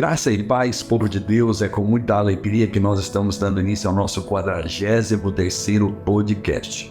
Graça e paz, povo de Deus, é com muita alegria que nós estamos dando início ao nosso 43º podcast.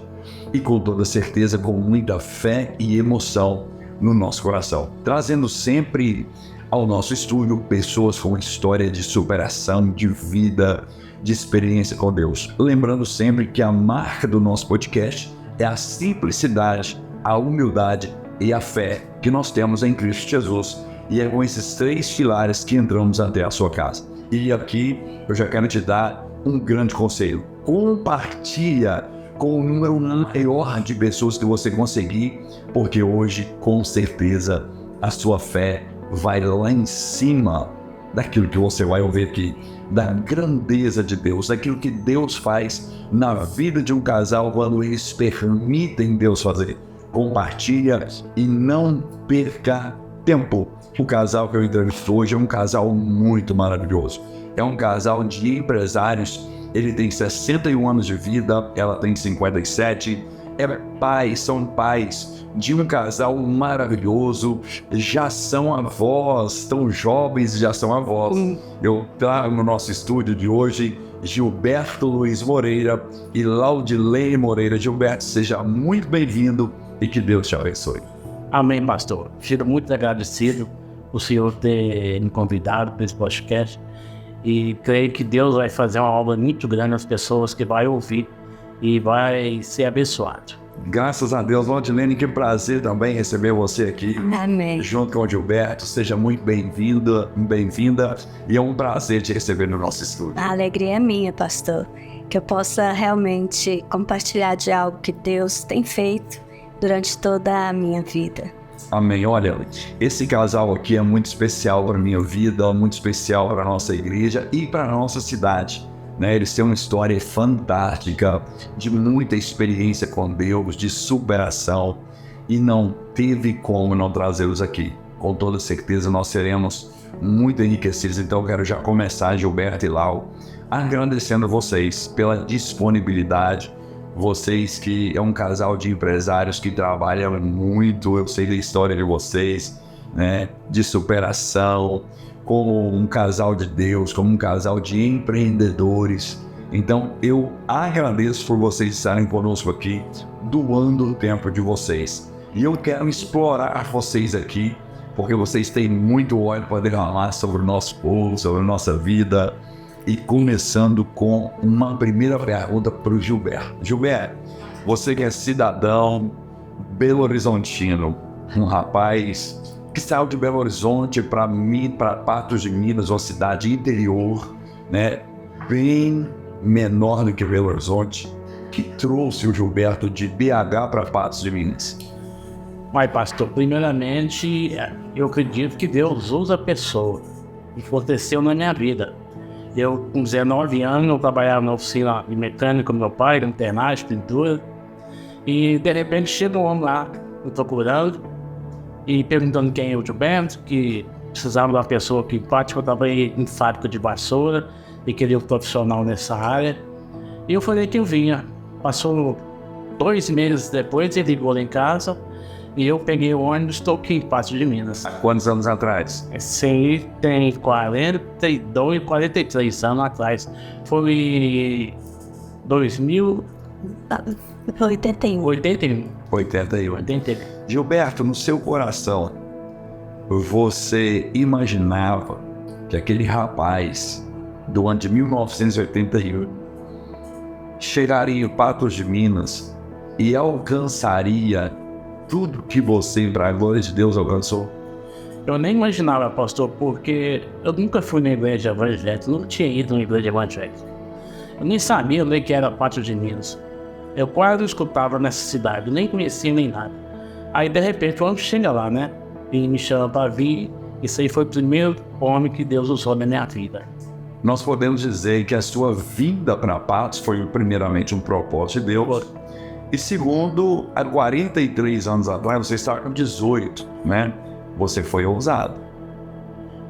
E com toda certeza, com muita fé e emoção no nosso coração. Trazendo sempre ao nosso estúdio pessoas com história de superação, de vida, de experiência com Deus. Lembrando sempre que a marca do nosso podcast é a simplicidade, a humildade e a fé que nós temos em Cristo Jesus. E é com esses 3 pilares que entramos até a sua casa. E aqui eu já quero te dar um grande conselho. Compartilha com o número maior de pessoas que você conseguir, porque hoje, com certeza, a sua fé vai lá em cima daquilo que você vai ouvir aqui, da grandeza de Deus, daquilo que Deus faz na vida de um casal quando eles permitem Deus fazer. Compartilha e não perca tempo. O casal que eu entrevisto hoje é um casal muito maravilhoso. É um casal de empresários. Ele tem 61 anos de vida, ela tem 57. São pais de um casal maravilhoso. Já são avós, tão jovens e já são avós. Eu trago no nosso estúdio de hoje Gilberto Luiz Moreira e Laudilene Moreira. Gilberto, seja muito bem-vindo e que Deus te abençoe. Amém, pastor. Fico muito agradecido por senhor ter me convidado para esse podcast e creio que Deus vai fazer uma obra muito grande nas pessoas que vai ouvir e vai ser abençoado. Graças a Deus, Laudilene, que prazer também receber você aqui. Amém. Junto com o Gilberto, seja muito bem-vinda e é um prazer te receber no nosso estúdio. A alegria é minha, pastor, que eu possa realmente compartilhar de algo que Deus tem feito durante toda a minha vida. Amém. Olha, esse casal aqui é muito especial para a minha vida, muito especial para a nossa igreja e para a nossa cidade. Eles têm uma história fantástica, de muita experiência com Deus, de superação, e não teve como não trazê-los aqui. Com toda certeza nós seremos muito enriquecidos. Então eu quero já começar, Gilberto e Lau, agradecendo vocês pela disponibilidade. Vocês que é um casal de empresários que trabalham muito, eu sei da história de vocês, de superação, como um casal de Deus, como um casal de empreendedores. Então eu agradeço por vocês estarem conosco aqui, doando o tempo de vocês. E eu quero explorar vocês aqui, porque vocês têm muito óleo para derramar sobre o nosso povo, sobre a nossa vida. E começando com uma primeira pergunta para o Gilberto. Gilberto, você que é cidadão Belo Horizontino, um rapaz que saiu de Belo Horizonte para Patos de Minas, uma cidade interior, bem menor do que Belo Horizonte, que trouxe o Gilberto de BH para Patos de Minas. Mas, pastor, primeiramente, eu acredito que Deus usa a pessoa. Aconteceu na minha vida. Eu, com 19 anos, eu trabalhava na oficina de mecânica do meu pai, lanternagem, pintura. E, de repente, chega um homem lá, me procurando e perguntando quem é o Gilberto, que precisava de uma pessoa que eu trabalhei em fábrica de vassoura e queria um profissional nessa área. E eu falei que eu vinha. Passou 2 meses depois, ele ligou lá em casa e eu peguei o ônibus e estou aqui em Patos de Minas. Há quantos anos atrás? Esse aí tem 42, 43 anos atrás. Foi 2000... 81. 81. Gilberto, no seu coração, você imaginava que aquele rapaz do ano de 1981 chegaria em Patos de Minas e alcançaria tudo que você, para a glória de Deus, alcançou? Eu nem imaginava, pastor, porque eu nunca fui na igreja evangélica, nunca tinha ido na igreja evangélica. Eu nem sabia onde que era Patos de Minas. Eu quase não escutava nessa cidade, nem conhecia nem nada. Aí, de repente, o homem chega lá, e me chama para vir. Isso aí foi o primeiro homem que Deus usou na minha vida. Nós podemos dizer que a sua vinda para Patos foi primeiramente um propósito de Deus. E segundo, há 43 anos atrás, você estava com 18, Você foi ousado.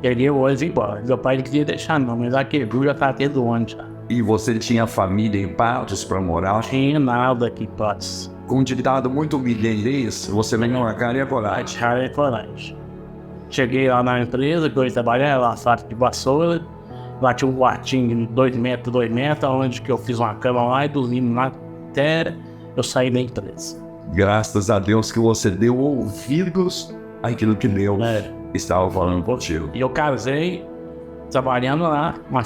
Peguei o ônibus e embora. Meu pai não queria deixar não, mas a quebrou já está tendo ônibus já. E você tinha família em Patos para morar? Não tinha nada aqui em Patos. Com um ditado muito mineirês, você vem com a cara e a coragem. Cara e coragem. Cheguei lá na empresa que eu ia trabalhar, lá na fábrica de vassoura. Lá tinha um quartinho de 2 metros, 2 metros, onde que eu fiz uma cama lá e dormimos lá até eu sair da empresa. Graças a Deus que você deu ouvidos àquilo que Deus É. estava falando contigo. E eu casei trabalhando lá na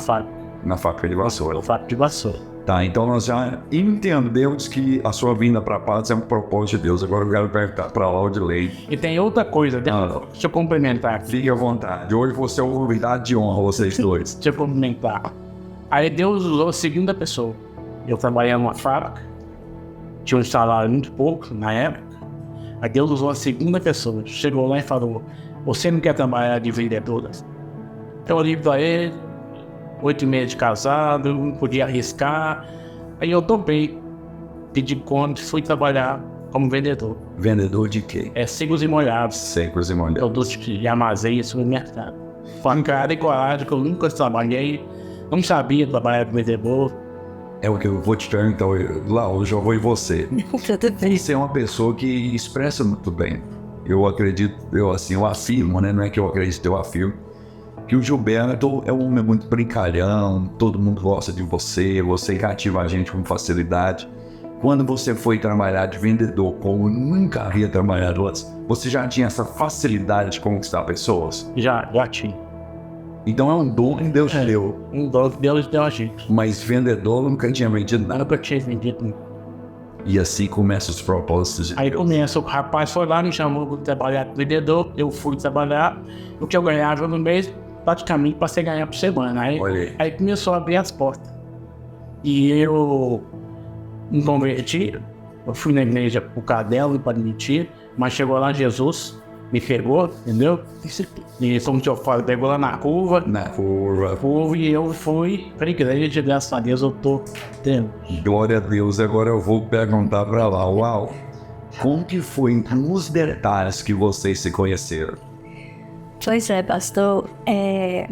fábrica de vassoura. fábrica de vassoura. Tá, então nós já entendemos que a sua vinda para Patos é um propósito de Deus. Agora eu quero perguntar para a Laudilei. E tem outra coisa, deixa eu complementar aqui. Fique à vontade. Hoje você é um convidado de honra, vocês dois. Deixa eu complementar. Aí Deus usou a segunda pessoa. Eu trabalhei numa fábrica, tinha um salário muito pouco na época. Aí Deus usou a segunda pessoa. Chegou lá e falou: você não quer trabalhar de vendedora? Eu olhei pra ele, 8 meses de casado, não podia arriscar. Aí eu topei, pedi conta e fui trabalhar como vendedor. Vendedor de quê? Secos e molhados, Secos e molhados. produtos de armazém e supermercado. Com cara e coragem, que eu nunca trabalhei, não sabia trabalhar como vendedor. É o que eu vou te perguntar, lá hoje eu vou em você. Tudo bem. Você é uma pessoa que expressa muito bem. Eu acredito, eu afirmo, né? Não é que eu acredito, eu afirmo que o Gilberto é um homem muito brincalhão, todo mundo gosta de você, você cativa a gente com facilidade. Quando você foi trabalhar de vendedor, como nunca havia trabalhado antes, você já tinha essa facilidade de conquistar pessoas? Já tinha. Então é um dom que Deus te deu. Um dom que Deus deu a gente. Mas vendedor nunca tinha vendido nada. Nunca tinha vendido. E assim começam os propósitos de Aí Deus. começa, o rapaz foi lá, me chamou para trabalhar como vendedor, eu fui trabalhar, o que eu ganhava no mês, praticamente passei a ganhar por semana. Aí começou a abrir as portas. E eu me converti, eu fui na igreja por causa dela, para admitir, mas chegou lá Jesus, me pegou, entendeu? E como eu falo, pegou lá na curva, e eu fui para a igreja, graças a Deus eu tô tendo. Glória a Deus. Agora eu vou perguntar para lá, uau, como que foi nos detalhes que vocês se conheceram? Pois é, pastor, é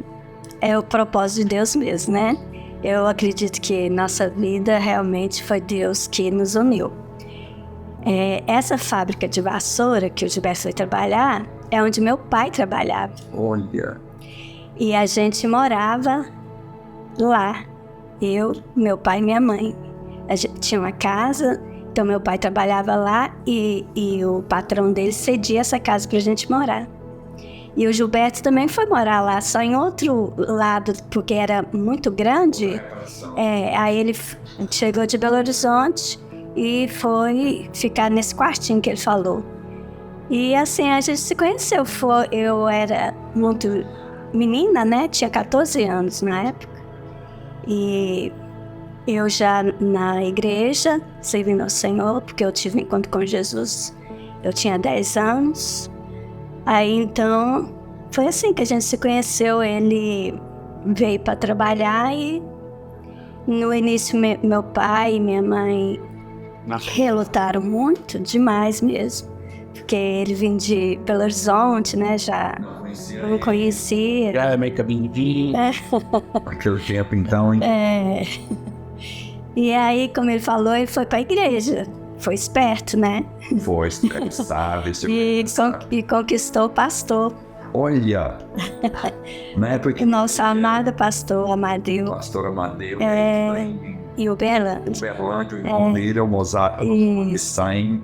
o propósito de Deus mesmo, né? Eu acredito que nossa vida realmente foi Deus que nos uniu. Essa fábrica de vassoura que o Gilberto foi trabalhar é onde meu pai trabalhava. Olha. E a gente morava lá, eu, meu pai e minha mãe. A gente tinha uma casa, então meu pai trabalhava lá e o patrão dele cedia essa casa pra gente morar. E o Gilberto também foi morar lá, só em outro lado, porque era muito grande. Aí ele chegou de Belo Horizonte e foi ficar nesse quartinho que ele falou. E assim a gente se conheceu. Eu era muito menina, né? Tinha 14 anos na época. E eu já na igreja, servindo ao Senhor, porque eu tive encontro com Jesus, eu tinha 10 anos. Aí então, foi assim que a gente se conheceu. Ele veio para trabalhar e no início meu pai e minha mãe relutaram muito, demais mesmo. Porque ele vinha de Belo Horizonte, né, já não conhecia. Já era meio caminho de... Aquele tempo então, hein? E aí, como ele falou, ele foi para a igreja. Foi esperto, né? Foi, sabe? E conquistou o pastor. Olha, na época O nosso amado pastor Amadeu. pastor Amadeu, E o Bela. o Berlândia, o irmão dele, o Mozart, e saem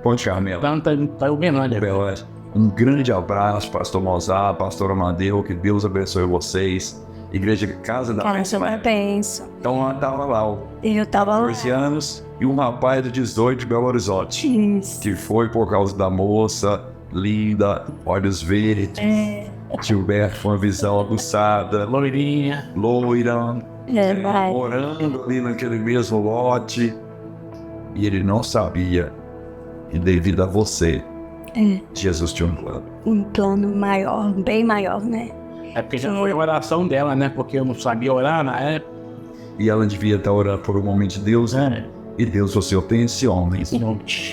Ponte Carmelo. Então tá o Berlândia. Berlândia. Um grande abraço, pastor Mozart, pastor Amadeu, que Deus abençoe vocês. Igreja Casa da Casa da Bênção. Então ela estava lá, Eu tava lá. 14 anos, e um rapaz de 18 de Belo Horizonte, Isso. que foi por causa da moça, linda, olhos verdes, Gilberto com uma visão aguçada, Loirinha. loira, Vai. morando ali naquele mesmo lote, e ele não sabia, e devido a você, Jesus tinha um plano. Um plano maior, bem maior, né? É porque já foi a oração dela, né? Porque eu não sabia orar na época. E ela devia estar orando por um momento de Deus, e Deus, você tem esse homem.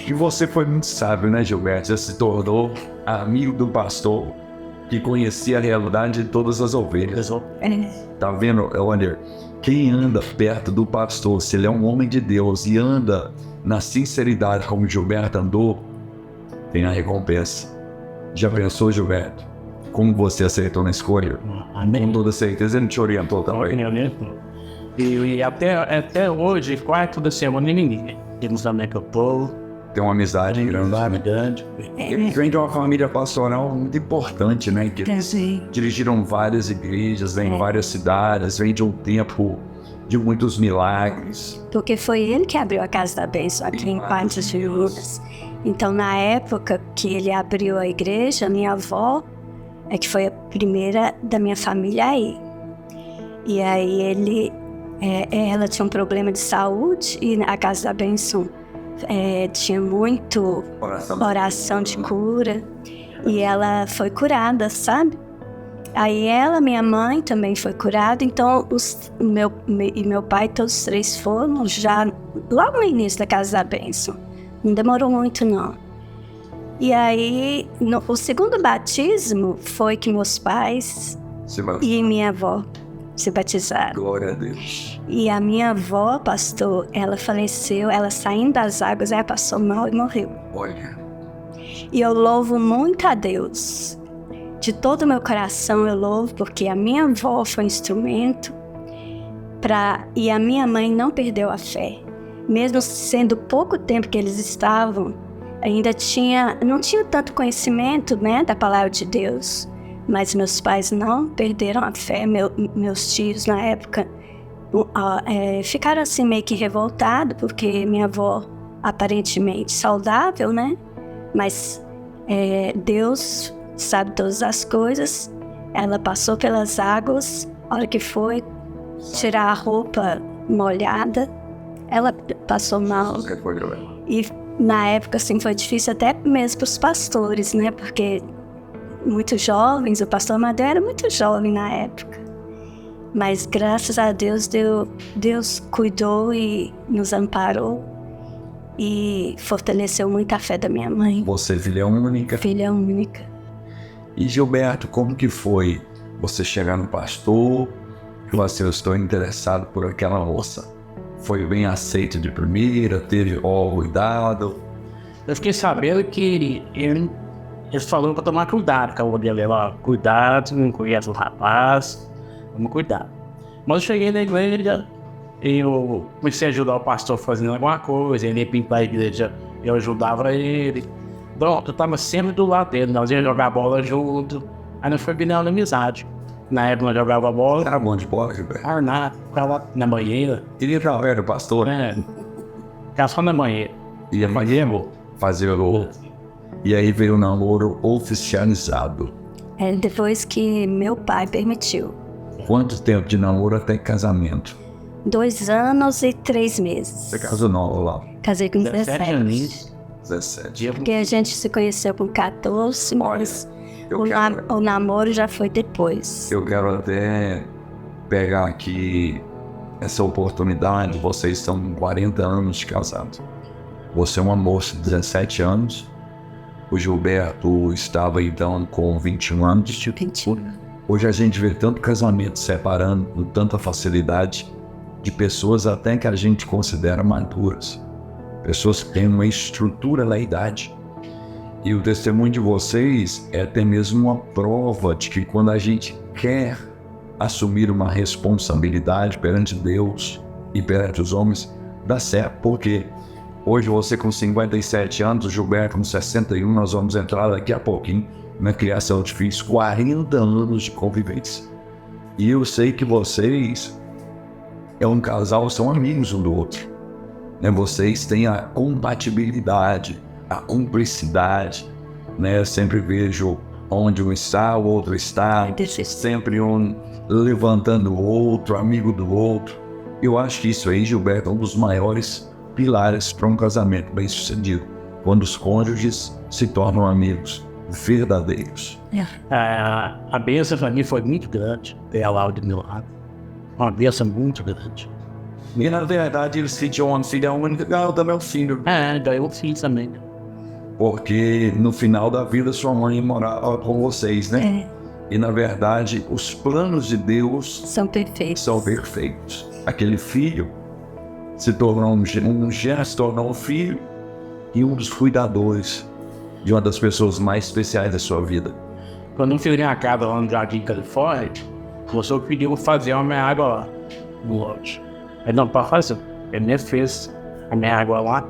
E você foi muito sábio, né, Gilberto? Já se tornou amigo do pastor, que conhecia a realidade de todas as ovelhas. Tá vendo, Wander? Quem anda perto do pastor, se ele é um homem de Deus e anda na sinceridade como Gilberto andou, tem a recompensa. Já pensou, Gilberto? como você acertou na escolha. Com toda certeza ele te orientou também. E até hoje, quarto da semana, ninguém. Temos também que eu tô. Tem uma amizade grande. Ele vem de uma família pastoral muito importante, né? Que eles dirigiram várias igrejas, vem em várias cidades, vem de um tempo de muitos milagres. Porque foi ele que abriu a Casa da Bênção aqui em Patos de Minas. Então, na época que ele abriu a igreja, minha avó é que foi a primeira da minha família aí. E aí ela tinha um problema de saúde e a Casa da Bênção tinha muito oração de cura. E ela foi curada, sabe? Aí minha mãe também foi curada. Então, meu pai, todos os três foram já logo no início da Casa da Bênção. Não demorou muito, não. E aí, o segundo batismo foi que meus pais e minha avó se batizaram. Glória a Deus. E a minha avó, pastor, ela faleceu, ela saindo das águas, ela passou mal e morreu. Olha. E eu louvo muito a Deus. De todo o meu coração eu louvo, porque a minha avó foi um instrumento e a minha mãe não perdeu a fé. Mesmo sendo pouco tempo que eles estavam, ainda não tinha tanto conhecimento, né, da palavra de Deus. Mas meus pais não perderam a fé. Meus tios, na época, ficaram assim meio que revoltados, porque minha avó, aparentemente saudável, né? Mas Deus sabe todas as coisas. Ela passou pelas águas, a hora que foi tirar a roupa molhada, ela passou mal. E na época, assim, foi difícil até mesmo para os pastores, né? Porque muito jovens, o pastor Amadeu era muito jovem na época. Mas graças a Deus, Deus cuidou e nos amparou e fortaleceu muito a fé da minha mãe. Você é filha única? Filha única. E Gilberto, como que foi você chegar no pastor e falar assim, eu estou interessado por aquela moça? Foi bem aceito de primeira? Teve cuidado? Eu fiquei sabendo que eles falaram para tomar cuidado com a mulher dela. Cuidado, não conhece o rapaz, vamos cuidar. Mas eu cheguei na igreja e eu comecei a ajudar o pastor fazendo alguma coisa, ele ia pintar a igreja, eu ajudava ele. Então, eu estava sempre do lado dele, nós íamos jogar bola junto, aí nós foi virando amizade. Na época nós jogava bola. Era bom de bola, Gilberto? Ficava na banheira. Ele era pastor? Ficava só na banheira. Ia fazer o gol. E aí veio o namoro oficializado. Depois que meu pai permitiu. Quanto tempo de namoro até casamento? 2 anos e 3 meses. Você casou nova lá? Casei com 17. 17. Porque a gente se conheceu com 14, mas o namoro já foi depois. Eu quero até pegar aqui essa oportunidade. Vocês estão com 40 anos de casado. Você é uma moça de 17 anos. O Gilberto estava então com 21 anos. 21. Hoje a gente vê tanto casamento separando com tanta facilidade de pessoas até que a gente considera maduras. Pessoas que têm uma estrutura na idade. E o testemunho de vocês é até mesmo uma prova de que quando a gente quer assumir uma responsabilidade perante Deus e perante os homens, dá certo. Porque hoje você com 57 anos, o Gilberto com 61, nós vamos entrar daqui a pouquinho na criação de filhos, 40 anos de convivência. E eu sei que vocês é um casal, são amigos um do outro. Né? Vocês têm a compatibilidade, a cumplicidade. Né? Eu sempre vejo onde um está, o outro está. Sempre um levantando o outro, amigo do outro. Eu acho que isso aí, Gilberto, é um dos maiores pilares para um casamento bem sucedido. Quando os cônjuges se tornam amigos verdadeiros. A bênção para mim foi muito grande ter ela ao meu lado. Uma bênção muito grande. E na verdade eles tinham uma filha única, ganhou também um filho. Ganhou um filho também. Porque no final da vida sua mãe morava com vocês, né? E na verdade os planos de Deus são perfeitos. Aquele filho se tornou se tornou um filho e um dos cuidadores de uma das pessoas mais especiais da sua vida. Quando eu fiz minha casa lá no Jardim Califórnia, o professor pediu fazer a minha água lá, no lote. Ele não pode fazer. Ele nem fez a minha água lá.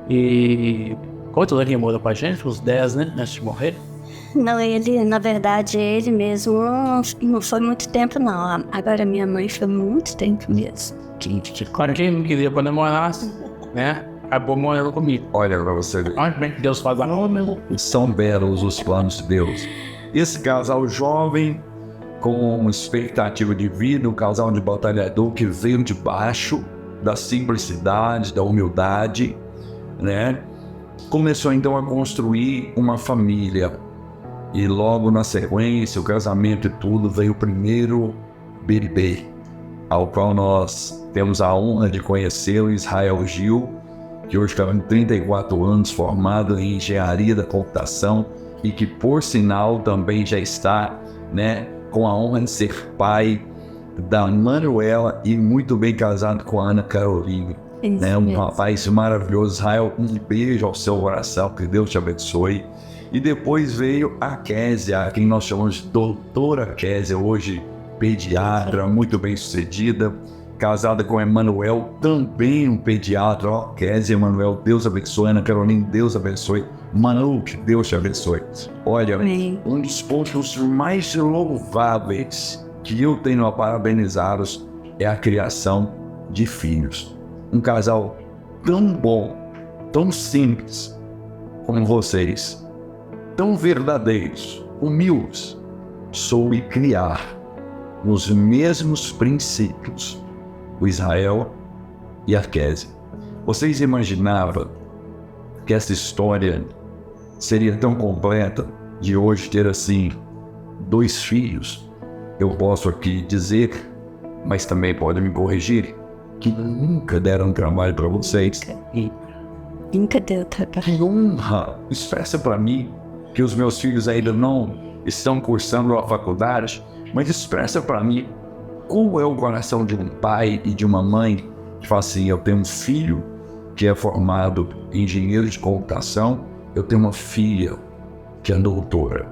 E quantos anos ele morou com a gente? Uns 10, né? Antes de morrer. Não, na verdade, ele mesmo não foi muito tempo, não. Agora minha mãe foi muito tempo mesmo. Claro que ele não queria quando eu morasse, né? Acabou morando comigo. Olha pra você ver. Olha bem que Deus faz lá. São belos os planos de Deus. Esse casal jovem, com expectativa de vida, um casal de batalhador que veio de baixo, da simplicidade, da humildade, né? Começou então a construir uma família. E logo na sequência, o casamento e tudo, veio o primeiro bebê, ao qual nós temos a honra de conhecê-lo, Israel Gil, que hoje está com 34 anos, formado em engenharia da computação e que, por sinal, também já está, né, com a honra de ser pai da Manuela e muito bem casado com a Ana Carolina. Né, um rapaz maravilhoso. Israel, um beijo ao seu coração, que Deus te abençoe. E depois veio a Késia, a quem nós chamamos de doutora Késia, hoje pediatra, muito bem sucedida, casada com Emanuel, também um pediatra. Ó, Késia, Emanuel, Deus abençoe. Ana Carolina, Deus abençoe. Manu, que Deus te abençoe. Olha, um dos pontos mais louváveis que eu tenho a parabenizá-los é a criação de filhos. Um casal tão bom, tão simples como vocês, tão verdadeiros, humildes, soube criar nos mesmos princípios o Israel e a Késia. Vocês imaginavam que essa história seria tão completa de hoje ter assim 2 filhos? Eu posso aqui dizer, mas também pode me corrigir, que nunca deram trabalho para vocês. Nunca deu trabalho. Que honra! Expressa para mim que os meus filhos ainda não estão cursando a faculdade, mas expressa para mim qual é o coração de um pai e de uma mãe que fala assim: eu tenho um filho que é formado em engenheiro de computação, eu tenho uma filha que é doutora.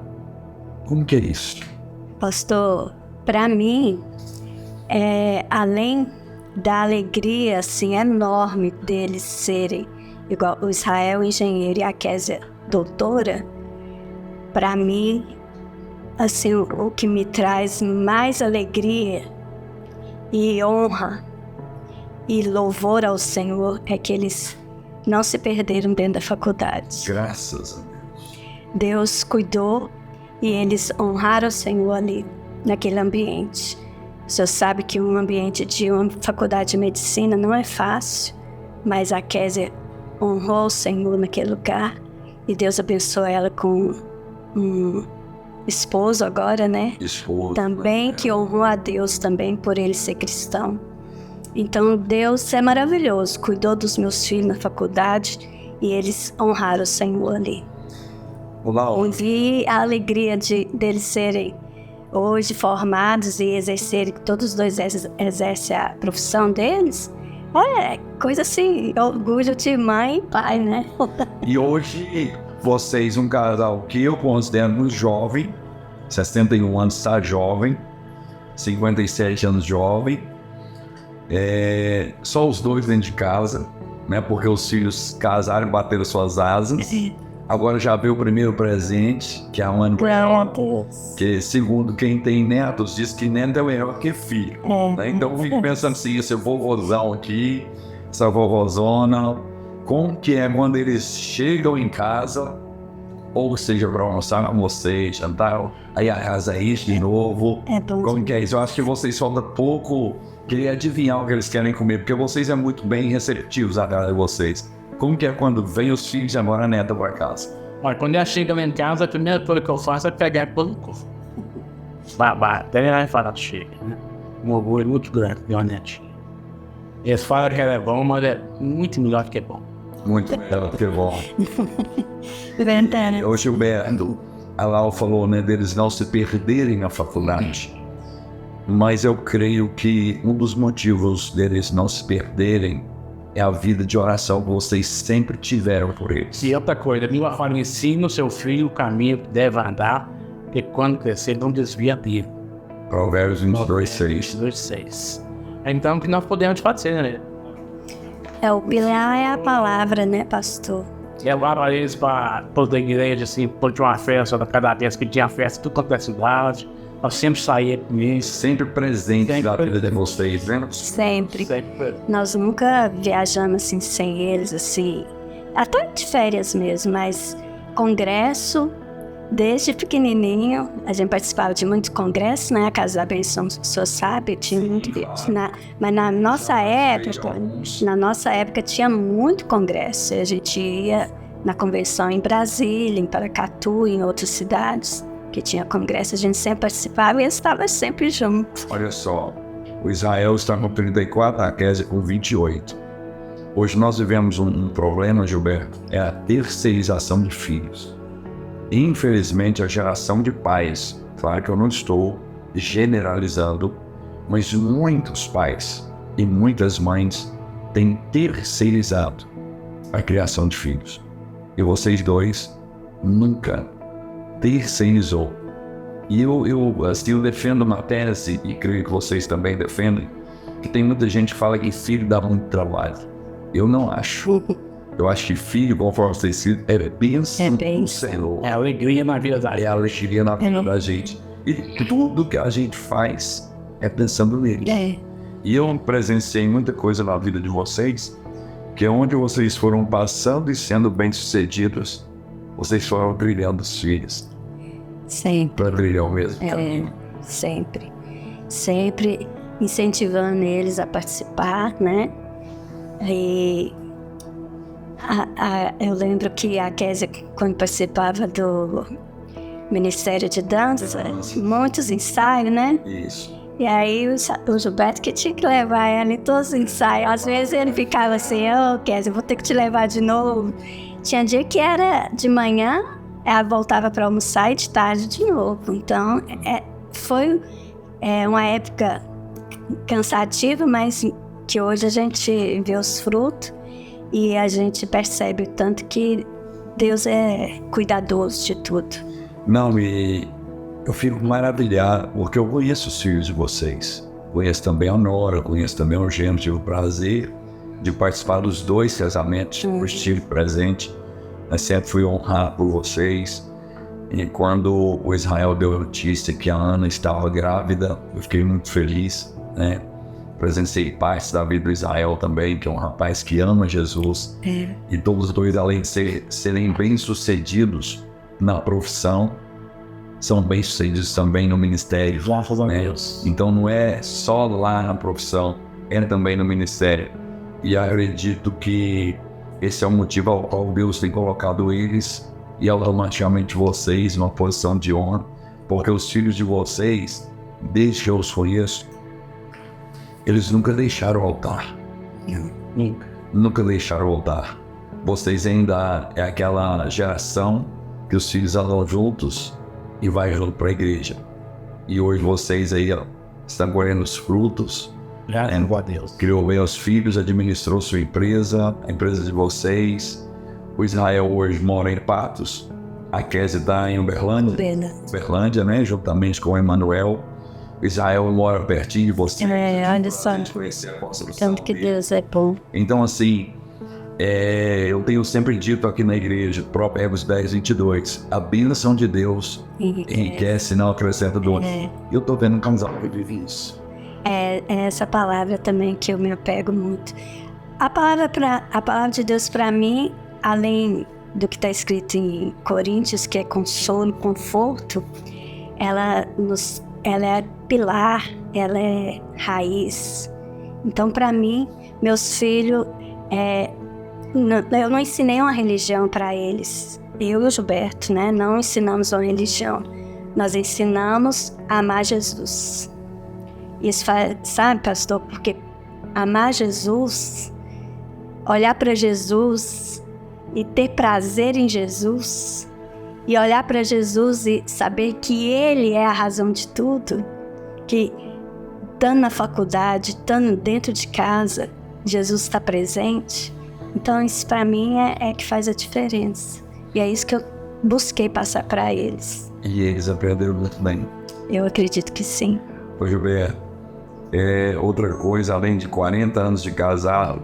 Como que é isso? Pastor, para mim, além da alegria assim, enorme deles serem igual o Israel engenheiro e a Késia doutora, para mim, assim, o que me traz mais alegria e honra e louvor ao Senhor é que eles não se perderam dentro da faculdade. Graças a Deus. Deus cuidou e eles honraram o Senhor ali, naquele ambiente. O senhor sabe que um ambiente de uma faculdade de medicina não é fácil, mas a Késia honrou o Senhor naquele lugar e Deus abençoou ela com um esposo agora, né? Esposo. Também que honrou a Deus também por ele ser cristão. Então Deus é maravilhoso, cuidou dos meus filhos na faculdade e eles honraram o Senhor ali. Olá. E a alegria deles serem hoje formados e exercerem, todos os dois exercem a profissão deles, é coisa assim, orgulho de mãe e pai, né? E hoje vocês, um casal que eu considero muito jovem, 61 anos está jovem, 57 anos jovem, só os dois dentro de casa, né? Porque os filhos casaram e bateram suas asas. Agora já veio o primeiro presente, que é a Manuela, que segundo quem tem netos, diz que neto é melhor que filho. Né? Então eu fico pensando assim, esse vovôzão aqui, essa vovózona, como que é quando eles chegam em casa, ou seja, para almoçar com vocês, jantar, aí a casa isso de novo. Como que é isso? Eu acho que vocês faltam pouco querer adivinhar o que eles querem comer, porque vocês é muito bem receptivos a casa de vocês. Como que é quando vem os filhos e agora a neta para casa? Olha, quando ela chega lá em casa, a primeira coisa que eu faço é pegar pão no corpo. Até ela vai falar, chega, né? Um orgulho muito grande, minha netinha. Eles falam que ela é bom, mas é muito melhor do que é bom. Muito melhor do que é bom. Verdade. O Gilberto, a Lau falou, né, deles não se perderem na faculdade. Mas eu creio que um dos motivos deles não se perderem é a vida de oração que vocês sempre tiveram por eles. E outra coisa, minha forma, ensina o seu filho o caminho que deve andar, e quando crescer não desvia dele. Provérbios 22:6. 22:6. Então, o que nós podemos fazer, né? O pilar é a palavra, né, pastor? Levaram eles para toda a igreja, assim, por uma festa, cada vez que tinha festa, tudo quanto é cidade. Nós sempre saíamos com isso. Sempre presente na vida de vocês, né? Sempre. Sempre. Nós nunca viajamos assim sem eles, assim. Até de férias mesmo, mas congresso, desde pequenininho, a gente participava de muitos congressos, né? A Casa da Benção, o senhor sabe, tinha muito isso. Mas na nossa época tinha muito congresso. A gente ia na convenção em Brasília, em Paracatu, em outras cidades que tinha congresso, a gente sempre participava e eles estavam sempre juntos. Olha só, o Israel está com 34, a Kézia com 28. Hoje nós vivemos um problema, Gilberto, é a terceirização de filhos. Infelizmente, a geração de pais, claro que eu não estou generalizando, mas muitos pais e muitas mães têm terceirizado a criação de filhos. E vocês dois nunca terceirizou. E eu defendo uma tese, e creio que vocês também defendem, que tem muita gente que fala que filho dá muito trabalho. Eu não acho. Eu acho que filho, conforme vocês dizem, é bênção do Senhor. É alegria na vida da gente. É alegria na vida da gente. E tudo que a gente faz é pensando neles. E eu presenciei muita coisa na vida de vocês, que é onde vocês foram passando e sendo bem-sucedidos, vocês foram brilhando os filhos. Sempre. Para brilhar o mesmo caminho. Sempre. Sempre incentivando eles a participar, né? E eu lembro que a Kézia, quando participava do Ministério de Dança, muitos ensaios, né? Isso. E aí o Gilberto que tinha que levar ela em todos os ensaios. Às vezes ele ficava assim, Kézia, vou ter que te levar de novo. Tinha dia que era de manhã, ela voltava para almoçar e de tarde de novo. Então, foi uma época cansativa, mas que hoje a gente vê os frutos e a gente percebe o tanto que Deus é cuidadoso de tudo. Não, e eu fico maravilhado, porque eu conheço os filhos de vocês. Conheço também a Nora, conheço também o Gêmeo. Tive o prazer de participar dos 2 casamentos, eu estive presente. Eu sempre fui honrado por vocês. E quando o Israel deu a notícia que a Ana estava grávida, eu fiquei muito feliz, né? Presenciei parte da vida do Israel também, que é um rapaz que ama Jesus. E todos os dois, além de serem bem-sucedidos na profissão, são bem-sucedidos também no ministério. Graças a né? Deus. Então não é só lá na profissão, é também no ministério. E eu acredito que esse é o motivo ao qual Deus tem colocado eles e automaticamente vocês numa posição de honra, porque os filhos de vocês, desde que eu os conheço, eles nunca deixaram o altar. Nunca deixaram o altar. Vocês ainda é aquela geração que os filhos andam juntos e vai junto para a igreja. E hoje vocês aí estão colhendo os frutos. Graças a Deus. Criou bem os filhos, administrou sua empresa, a empresa de vocês. O Israel hoje mora em Patos. A Kézia está em Uberlândia. Uberlândia, né? Juntamente com o Emanuel. Israel mora pertinho de você. Olha só. Tanto que Deus é bom. Então, assim, eu tenho sempre dito aqui na igreja, Provérbios 10:22, a bênção de Deus enriquece, não acrescenta dor. Eu estou vendo um casal que vive isso. É essa palavra também que eu me apego muito. A palavra de Deus para mim, além do que está escrito em Coríntios, que é consolo, conforto, ela é pilar, ela é raiz. Então, para mim, meus filhos, eu não ensinei uma religião para eles. Eu e o Gilberto, né, não ensinamos uma religião. Nós ensinamos a amar Jesus. Isso sabe, pastor, porque amar Jesus, olhar para Jesus e ter prazer em Jesus, e olhar para Jesus e saber que Ele é a razão de tudo, que estando na faculdade, estando dentro de casa, Jesus está presente. Então isso para mim é que faz a diferença. E é isso que eu busquei passar para eles. E eles aprenderam muito bem. Eu acredito que sim. Ô Gilberto, outra coisa, além de 40 anos de casado,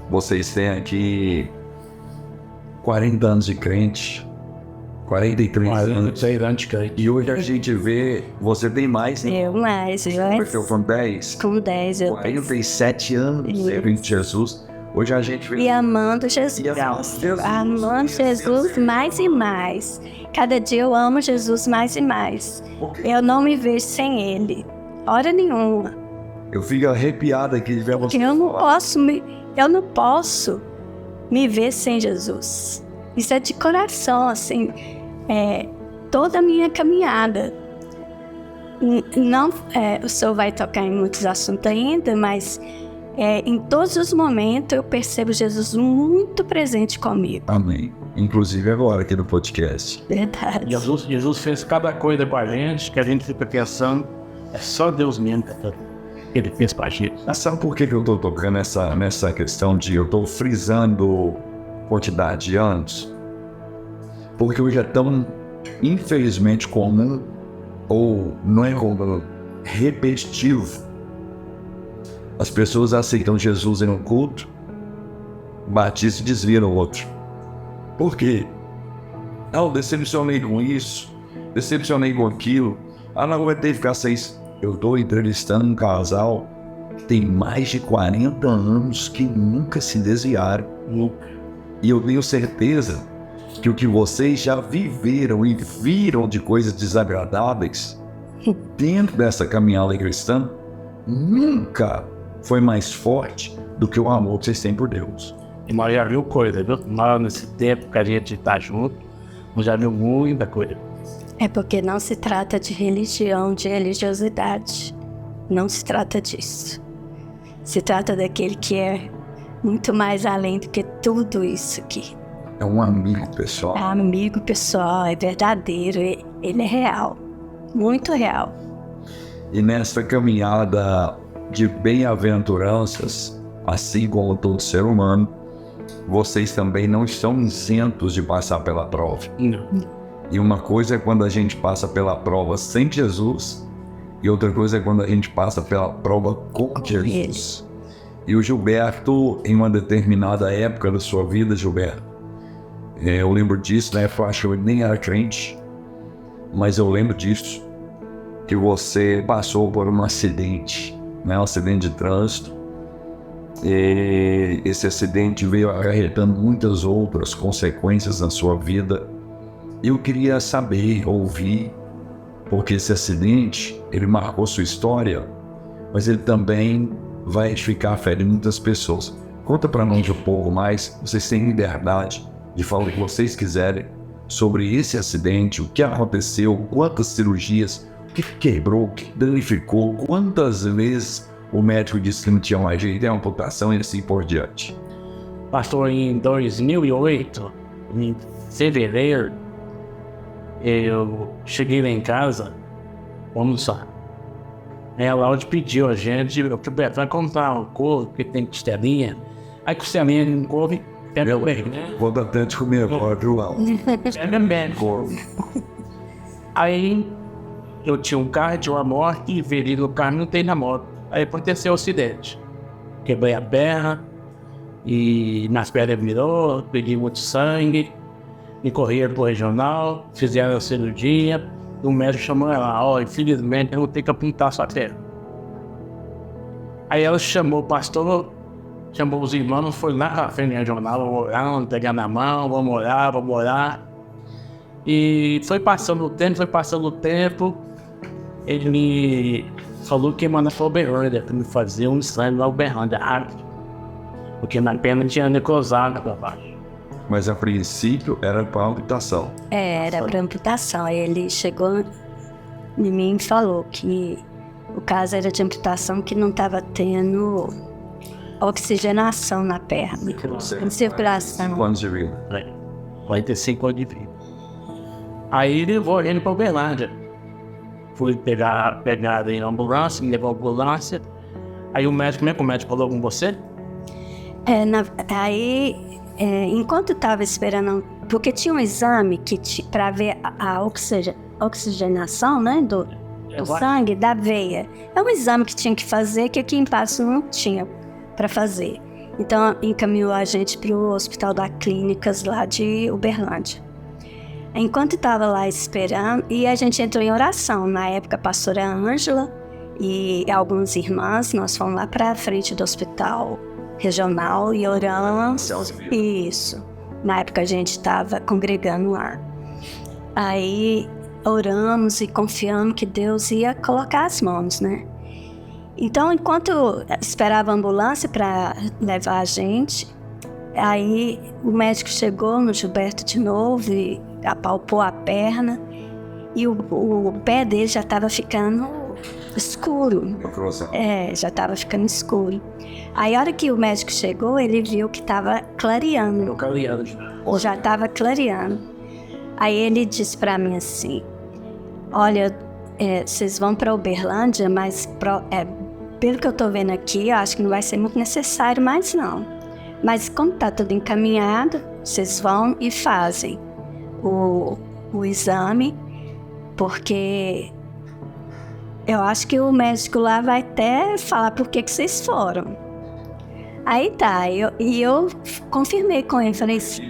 vocês têm aqui 40 anos de crente, 43 anos. E hoje a gente vê, você tem mais, né? Eu mais, Eu com 10. Com 10 eu 47 anos servindo Jesus. Hoje a gente vê... E amando Jesus. Amando Jesus mais e mais. Cada dia eu amo Jesus mais e mais. Eu não me vejo sem Ele. Hora nenhuma. Eu fico arrepiado aqui de ver você. Eu não posso me ver sem Jesus. Isso é de coração, assim. Toda a minha caminhada. Não, o senhor vai tocar em muitos assuntos ainda, mas em todos os momentos eu percebo Jesus muito presente comigo. Amém. Inclusive agora aqui no podcast. Verdade. Jesus fez cada coisa com a gente que a gente fica pensando, é só Deus mesmo que Ele fez pra gente. Mas sabe por que eu tô tocando nessa questão eu tô frisando quantidade de anos? Porque hoje é tão, infelizmente, comum, ou não é comum, repetitivo. As pessoas aceitam Jesus em um culto, batizam e desviram o outro. Por quê? Não, decepcionei com isso, decepcionei com aquilo. Não aguentei ficar sem isso. Eu estou entrevistando um casal que tem mais de 40 anos que nunca se desviaram. E eu tenho certeza que o que vocês já viveram e viram de coisas desagradáveis dentro dessa caminhada cristã nunca foi mais forte do que o amor que vocês têm por Deus. E nós já viu coisa, viu? Nós, nesse tempo que a gente está junto, nós já viu muita coisa. É porque não se trata de religião, de religiosidade. Não se trata disso. Se trata daquele que é muito mais além do que tudo isso aqui. É um amigo pessoal. É amigo pessoal, é verdadeiro, ele é real. Muito real. E nessa caminhada de bem-aventuranças, assim como todo ser humano, vocês também não estão isentos de passar pela prova. Não. E uma coisa é quando a gente passa pela prova sem Jesus, e outra coisa é quando a gente passa pela prova com Jesus. E o Gilberto, em uma determinada época da sua vida, Gilberto, eu lembro disso, né? Eu acho que eu nem era crente, mas eu lembro disso, que você passou por um acidente, né? Um acidente de trânsito. E esse acidente veio acarretando muitas outras consequências na sua vida. Eu queria saber, ouvir, porque esse acidente, ele marcou sua história, mas ele também vai edificar a fé de muitas pessoas. Conta para nós um pouco mais, vocês têm liberdade de falar o que vocês quiserem sobre esse acidente, o que aconteceu, quantas cirurgias, o que quebrou, o que danificou, quantas vezes o médico disse que não tinha mais jeito, é amputação e assim por diante. Pastor, em 2008, em fevereiro, eu cheguei lá em casa, vamos almoçar. Ela onde pediu a gente, vai comprar um couve, que tem costelinha. Aí costelinha com couve, pega bem, né? Vou dar tanto comer agora, João. Pega bem couve. Aí eu tinha um carro, tinha uma moto, e virei no carro, não tem na moto. Aí aconteceu o acidente. Quebrei a perna, e nas pernas virou, peguei muito sangue, me correram pro regional, fizeram a cirurgia, o médico chamou ela, infelizmente eu vou ter que apontar sua perna. Aí ela chamou o pastor, chamou os irmãos, foi lá pra frente do regional, orando, pegando na mão, vamos orar. E foi passando o tempo, ele me falou que ia mandar pra Uberlândia, pra me fazer um exame na Uberlândia, porque na perna tinha necrosado pra baixo. Mas a princípio era para amputação. Era para amputação. Aí ele chegou em mim e falou que o caso era de amputação, que não estava tendo oxigenação na perna, em circulação. Quantos de vida? 45 anos de vida. Aí levou ele para Uberlândia. Fui pegar ele na ambulância, me levou à ambulância. Aí o médico, como é que o médico falou com você? enquanto estava esperando, porque tinha um exame que para ver ou seja, oxigenação, né, do sangue, da veia. É um exame que tinha que fazer, que aqui em Passo não tinha para fazer. Então, encaminhou a gente para o Hospital das Clínicas lá de Uberlândia. Enquanto estava lá esperando, e a gente entrou em oração. Na época, a pastora Ângela e algumas irmãs, nós fomos lá para a frente do hospital regional e oramos. Isso. Na época, a gente estava congregando lá. Aí, oramos e confiamos que Deus ia colocar as mãos, né? Então, enquanto esperava a ambulância para levar a gente, aí o médico chegou no Gilberto de novo e apalpou a perna e o pé dele já estava ficando escuro. Já estava ficando escuro. Aí, a hora que o médico chegou, ele viu que estava clareando. Já estava clareando. Aí ele disse para mim assim, olha, vocês vão para Uberlândia, mas pelo que eu estou vendo aqui, eu acho que não vai ser muito necessário mais não. Mas como está tudo encaminhado, vocês vão e fazem o exame, porque eu acho que o médico lá vai até falar por que vocês foram. Aí tá, eu confirmei com ele, falei assim,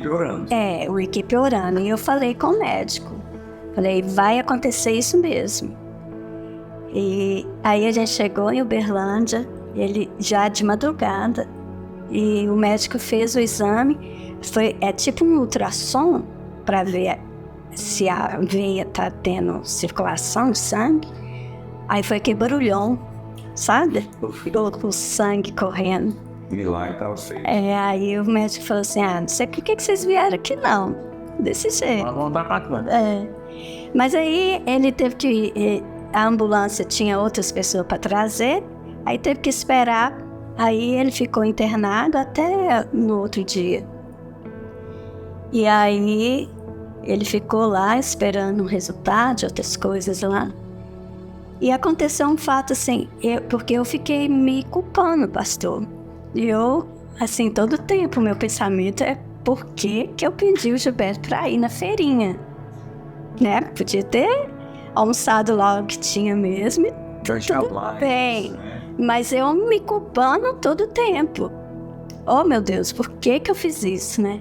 o equipe orando, e eu falei com o médico, falei, vai acontecer isso mesmo. E aí a gente chegou em Uberlândia, ele já de madrugada, e o médico fez o exame, é tipo um ultrassom para ver se a veia tá tendo circulação de sangue. Aí foi aquele barulhão, sabe? O sangue correndo. E lá estava feio. Aí o médico falou assim, não sei por que vocês vieram aqui não, desse jeito. Mas aí ele teve que, a ambulância tinha outras pessoas para trazer, aí teve que esperar, aí ele ficou internado até no outro dia. E aí ele ficou lá esperando um resultado de outras coisas lá. E aconteceu um fato assim, porque eu fiquei me culpando, pastor. E eu, assim, todo tempo, meu pensamento é por que eu pedi o Gilberto para ir na feirinha, né? Podia ter almoçado lá o que tinha mesmo, tudo bem. Mas eu me culpando todo tempo. Oh, meu Deus, por que eu fiz isso, né?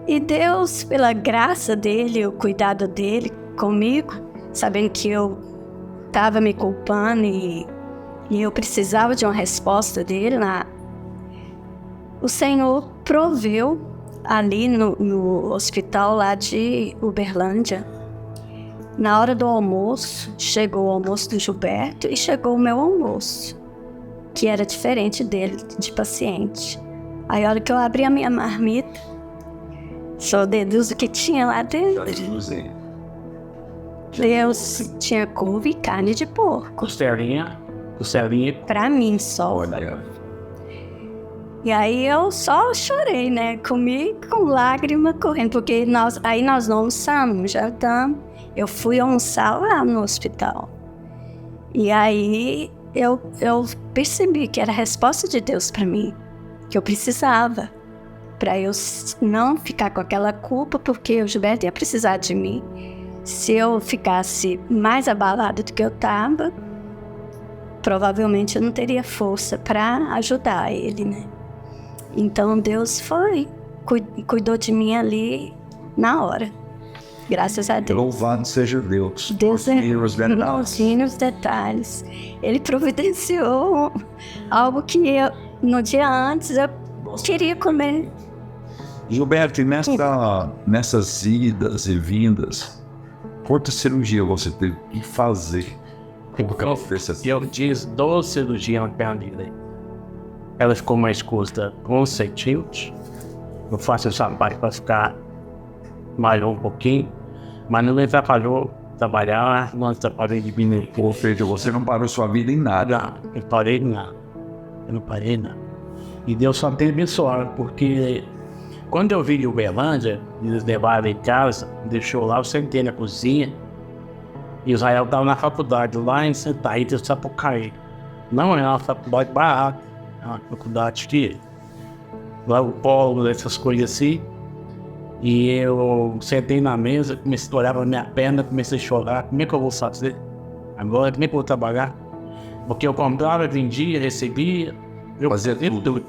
E Deus, pela graça dele, o cuidado dele comigo, sabendo que eu estava me culpando e eu precisava de uma resposta dele, o Senhor proveu ali no hospital lá de Uberlândia. Na hora do almoço, chegou o almoço do Gilberto e chegou o meu almoço, que era diferente dele, de paciente. Aí a hora que eu abri a minha marmita, só deduzo o que tinha lá dentro. Deus, tinha couve e carne de porco. Costelinha. Pra mim só. Olha. E aí eu só chorei, né? Comi com lágrima correndo, porque nós não almoçamos, já estamos. Eu fui almoçar lá no hospital. E aí eu percebi que era a resposta de Deus para mim, que eu precisava, para eu não ficar com aquela culpa, porque o Gilberto ia precisar de mim. Se eu ficasse mais abalada do que eu estava, provavelmente eu não teria força para ajudar ele, né? Então Deus cuidou de mim ali na hora. Graças a Deus. Louvado seja Deus. Deus é nos detalhes. Ele providenciou algo que no dia antes, eu queria comer. Gilberto, e nessas idas e vindas, quanta cirurgia você teve que fazer? Eu fiz 12 cirurgias na perna dele. Ela ficou mais curta 11 centímetros. Eu faço essa parte para ficar maior um pouquinho, mas não me atrapalhou trabalhar, não atrapalhei de mim. Ou seja, você não parou sua vida em nada. Não, eu não parei nada. E Deus só tem abençoado, porque quando eu vim de Uberlândia, eles levaram em casa, deixou lá, eu sentei na cozinha, e o Israel estava na faculdade, lá em Santa Rita, Sapucaí. Não é uma faculdade barata, é uma faculdade que lá o polo, essas coisas assim. E eu sentei na mesa, comecei a olhar pra minha perna, comecei a chorar. Como é que eu vou fazer agora? Como é que eu vou trabalhar? Porque eu comprava, vendia, recebia, eu Fazia tudo.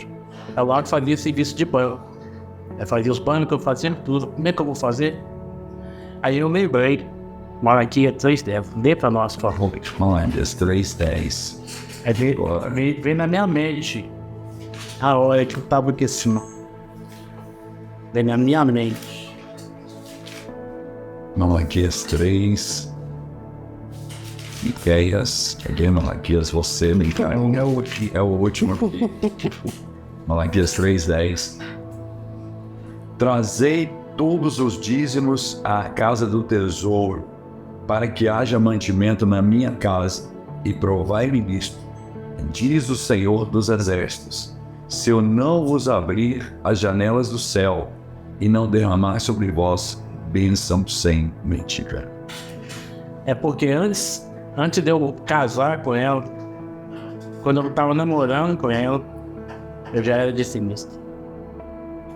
Eu lá fazia serviço de banco. Eu fazia os bancos, eu fazia tudo. Como é que eu vou fazer? Aí eu lembrei, Malaquias 3:10, lê pra nós, por favor. Malaquias 3:10. Aí veio na minha mente a hora que eu tava aqui assim, veio na minha mente. Malaquias 3. Ideias. Aqui é Malaquias, você me é o último aqui. Malaquias 3:10. Trazei todos os dízimos à casa do tesouro, para que haja mantimento na minha casa, e provai-me nisto, diz o Senhor dos Exércitos, se eu não vos abrir as janelas do céu, e não derramar sobre vós bênção sem mentira. É porque antes de eu casar com ela, quando eu tava namorando com ela, eu já era dizimista.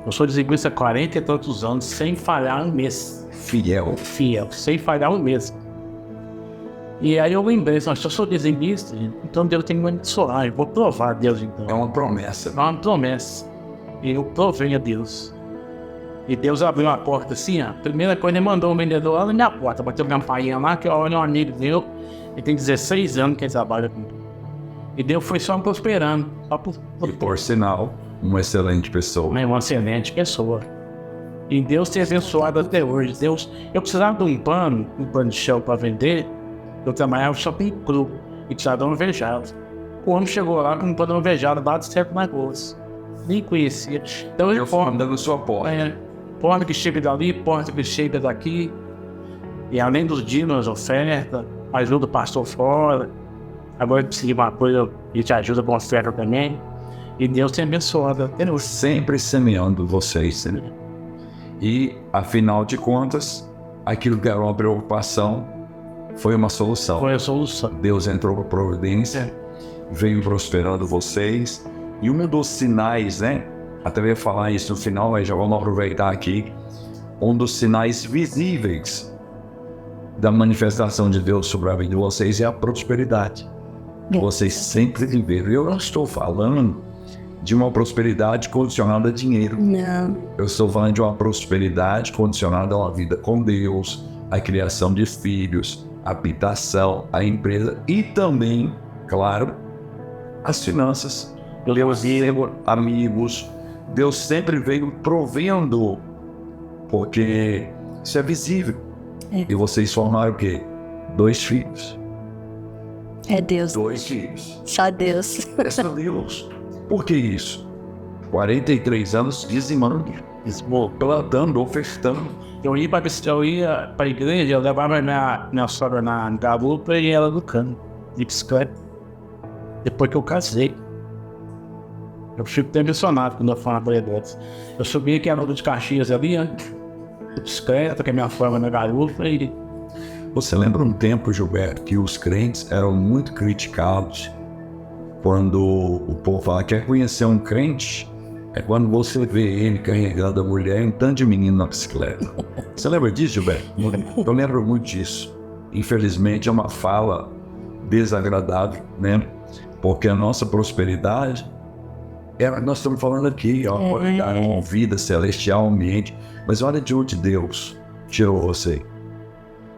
Eu sou dizimista há 40 e tantos anos, sem falhar um mês. Fiel. Sem falhar um mês. E aí eu lembrei, se eu sou dizimista, então Deus tem que me abençoar, eu vou provar a Deus então. É uma promessa. É uma promessa. E eu provei a Deus. E Deus abriu uma porta assim, ó. Primeira coisa, ele mandou um vendedor lá na minha porta, bateu uma campainha lá, que olha um amigo meu, ele tem 16 anos que ele trabalha comigo. E Deus foi só me prosperando. E por sinal, uma excelente pessoa. Uma excelente pessoa. E Deus tem abençoado até hoje. Eu precisava de um pano de chão para vender. Eu trabalhava só com cru e precisava de um alvejado. O homem chegou lá com um pano alvejado lá de Cerro Lagoas. Nem conhecia. Então eu fui andando na sua porta. Porta que chega dali, porta que chega daqui. E além dos dízimos, oferta, ajuda o pastor fora. Agora eu preciso de uma coisa e te ajuda com oferta também. E Deus tem abençoado. Sempre semeando vocês, né? E, afinal de contas, aquilo que era uma preocupação foi uma solução. Foi a solução. Deus entrou com providência, veio prosperando vocês. E um dos sinais, né? Até ia falar isso no final, mas já vamos aproveitar aqui. Um dos sinais visíveis da manifestação de Deus sobre a vida de vocês é a prosperidade. Vocês sempre viveram. Eu não estou falando de uma prosperidade condicionada a dinheiro. Não. Eu estou falando de uma prosperidade condicionada a uma vida com Deus, a criação de filhos, a habitação, a empresa e também, claro, as finanças. Deus, amigos, Deus sempre veio provendo, porque isso é visível. E vocês formaram o quê? 2 filhos. É Deus. 2 filhos. Só Deus. É só Deus. Por que isso? 43 anos dizimando, plantando, ofertando. Eu ia para a igreja, eu levava minha sogra na garupa e ela no cano, de bicicleta. Depois que eu casei. Eu fico até impressionado quando eu falo para eles. Eu subi aqui a Nova de Caxias ali, de bicicleta, com a minha forma na garupa e... Você lembra um tempo, Gilberto, que os crentes eram muito criticados quando o povo fala que quer conhecer um crente? É quando você vê ele carregando a mulher e um tanto de menino na bicicleta. Você lembra disso, Gilberto? Eu lembro muito disso. Infelizmente é uma fala desagradável, né? Porque a nossa prosperidade, nós estamos falando aqui, ó, uma vida celestial, ambiente, mas olha de onde Deus tirou você.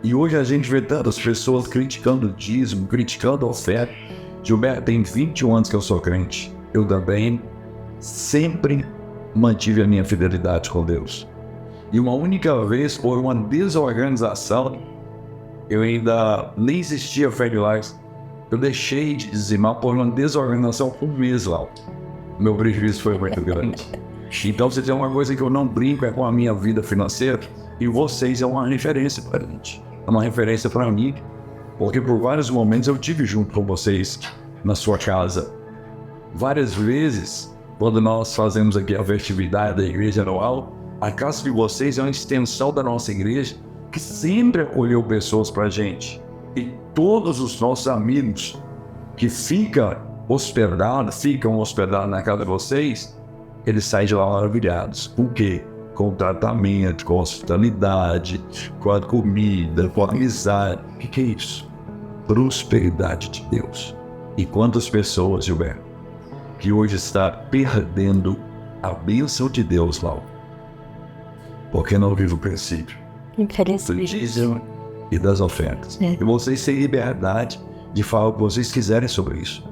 E hoje a gente vê tantas pessoas criticando o dízimo, criticando a oferta. Gilberto, tem 21 anos que eu sou crente. Eu também sempre mantive a minha fidelidade com Deus. E uma única vez, por uma desorganização, eu ainda nem existia Fertilizers. Eu deixei de dizimar por uma desorganização por um mês lá. Meu prejuízo foi muito grande. Então, você tem uma coisa que eu não brinco é com a minha vida financeira, e vocês é uma referência para a gente. É uma referência para mim, porque por vários momentos eu tive junto com vocês na sua casa. Várias vezes, quando nós fazemos aqui a festividade da igreja anual, a casa de vocês é uma extensão da nossa igreja, que sempre acolheu pessoas para a gente. E todos os nossos amigos que ficam hospedados na casa de vocês, eles saem de lá maravilhados. Com o quê? com tratamento, com hospitalidade, com a comida, com a amizade. O que é isso? Prosperidade de Deus. E quantas pessoas, Gilberto, que hoje está perdendo a bênção de Deus lá, porque não vive o princípio do Infelizmente. dízimo e das ofertas. É. E vocês têm liberdade de falar o que vocês quiserem sobre isso.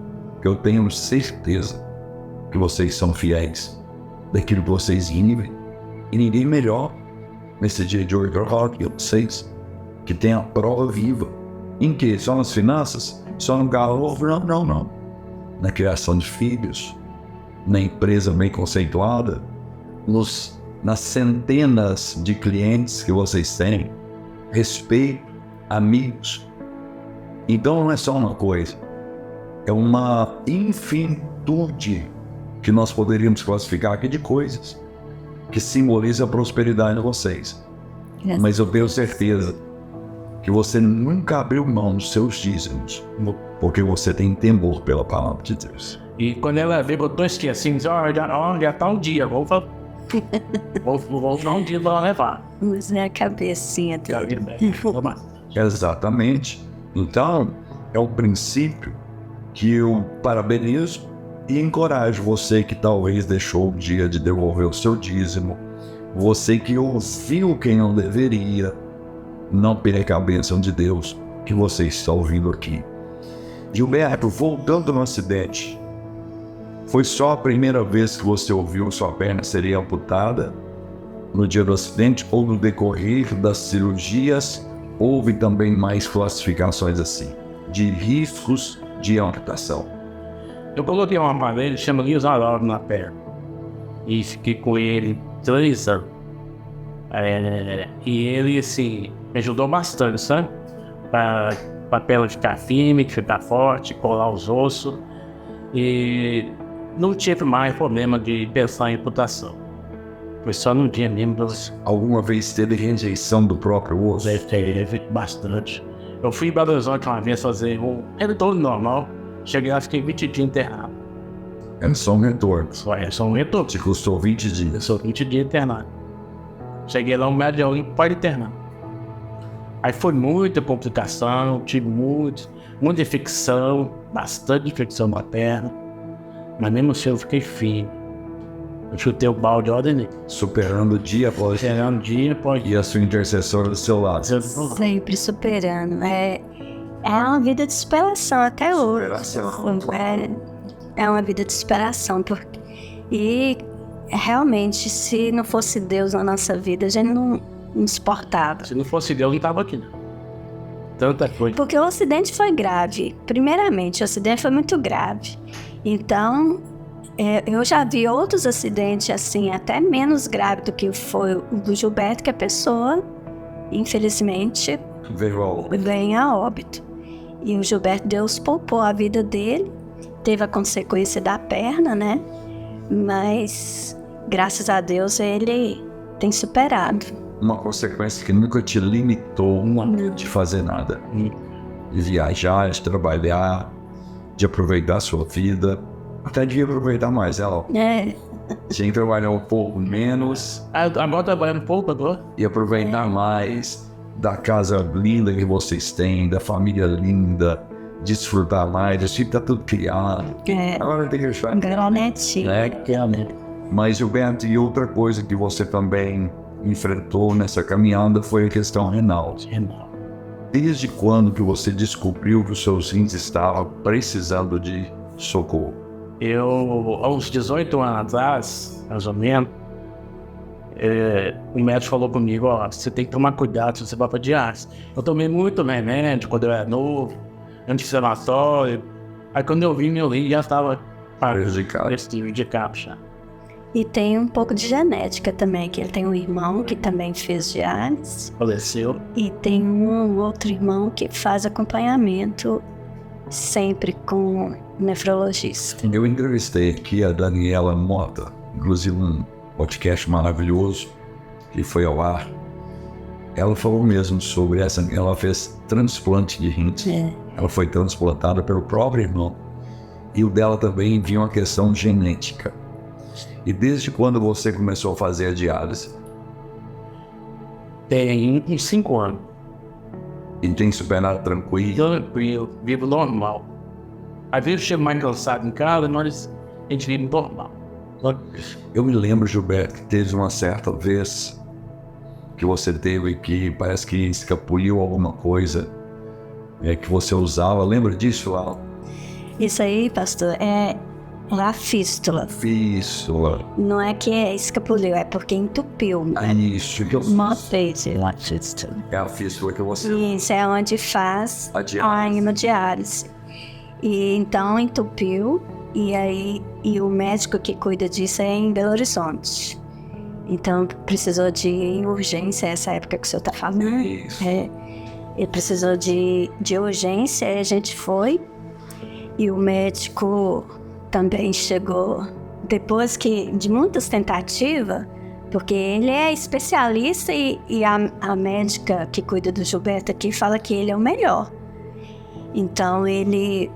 Que eu tenho certeza que vocês são fiéis daquilo que vocês vivem. E ninguém melhor nesse dia de hoje que vocês, que tem a prova viva. Em que? Só nas finanças? Só no carro? Não. Na criação de filhos, na empresa bem conceituada, nas centenas de clientes que vocês têm, respeito, amigos. Então não é só uma coisa, é uma infinitude que nós poderíamos classificar aqui de coisas que simboliza a prosperidade de vocês. Mas eu tenho certeza que você nunca abriu mão dos seus dízimos, porque você tem temor pela palavra de Deus. E quando ela vê, eu tô esquecendo, já tá um dia, vou dar um dia pra ela levar. Mas é a cabecinha dele. Exatamente. Então, é um princípio que eu parabenizo e encorajo você que talvez deixou o dia de devolver o seu dízimo, você que ouviu quem não deveria, não perca a bênção de Deus que você está ouvindo aqui. Gilberto, voltando no acidente, foi só a primeira vez que você ouviu sua perna seria amputada? No dia do acidente ou no decorrer das cirurgias, houve também mais classificações assim, de riscos de amputação? Eu coloquei um aparelho que chama Lisaloro na perna e fiquei com ele 3 anos. E ele, assim, me ajudou bastante, sabe? Pra perna ficar firme, ficar forte, colar os ossos. E não tive mais problema de pensar em amputação. Foi só no dia mesmo. Alguma vez teve rejeição do próprio osso? Teve bastante. Eu fui em Belo Horizonte uma vez fazer um retorno normal. Cheguei lá, fiquei 20 dias internado. É só um retorno. Só um retorno. Te custou 20 dias. Eu sou 20 dias internado. Cheguei lá, um médico pode internar. Aí foi muita complicação, tive muita infecção, bastante infecção na perna. Mas mesmo assim eu fiquei firme. Eu chutei o balde, ordem. Superando dia após dia. Superando dia após dia. E a sua intercessora do seu lado. Sempre superando. É uma vida de superação até hoje. É uma vida de superação. E realmente, se não fosse Deus na nossa vida, a gente não suportava. Se não fosse Deus, eu não estava aqui, não. Tanta coisa. Porque o acidente foi grave. Primeiramente, o acidente foi muito grave. Então, eu já vi outros acidentes assim, até menos grave do que foi o do Gilberto, que a pessoa, infelizmente, vem a óbito. E o Gilberto, Deus poupou a vida dele, teve a consequência da perna, né? Mas, graças a Deus, ele tem superado. Uma consequência que nunca te limitou de fazer nada. De viajar, de trabalhar, de aproveitar a sua vida. Até de aproveitar mais, ela. Tinha que trabalhar um pouco menos. Agora trabalhando um pouco agora. E aproveitar mais da casa linda que vocês têm, da família linda, desfrutar mais, assim tá tudo criado. Agora tem que deixar. Netinho. Mas, Gilberto, e outra coisa que você também enfrentou nessa caminhada foi a questão renal. Desde quando que você descobriu que os seus rins estavam precisando de socorro? Eu, há uns 18 anos atrás, mais ou menos, o médico falou comigo, você tem que tomar cuidado se você vai para diálise. Eu tomei muito remédio quando eu era novo, anti-inflamatório. Aí quando eu vi meu rim já estava prejudicado já. E tem um pouco de genética também, que ele tem um irmão que também fez diálise. Faleceu. E tem um outro irmão que faz acompanhamento sempre com nefrologista. Eu entrevistei aqui a Daniela Mota, inclusive um podcast maravilhoso que foi ao ar. Ela falou mesmo sobre ela fez transplante de rins. Ela foi transplantada pelo próprio irmão. E o dela também vinha uma questão genética. E desde quando você começou a fazer a diálise, Tem uns 5 anos. E tem superado tranquilo? Tranquilo, vivo normal. Às vezes eu chego mais cansado em casa, mas a gente vive normal. Eu me lembro, Gilberto, que teve uma certa vez que você teve que parece que escapuliu alguma coisa que você usava. Lembra disso, Al? Isso aí, pastor, é a fístula. Fístula. Não é que escapuliu, é porque entupiu. Né? Isso. Que eu... Manteve a fístula. É a fístula que você... Isso é onde faz a hemodiálise. E então entupiu, e o médico que cuida disso é em Belo Horizonte. Então precisou de urgência, essa época que o senhor está falando. Isso. Ele precisou de urgência, aí a gente foi, e o médico também chegou depois de muitas tentativas, porque ele é especialista e a médica que cuida do Gilberto aqui fala que ele é o melhor. Então ele,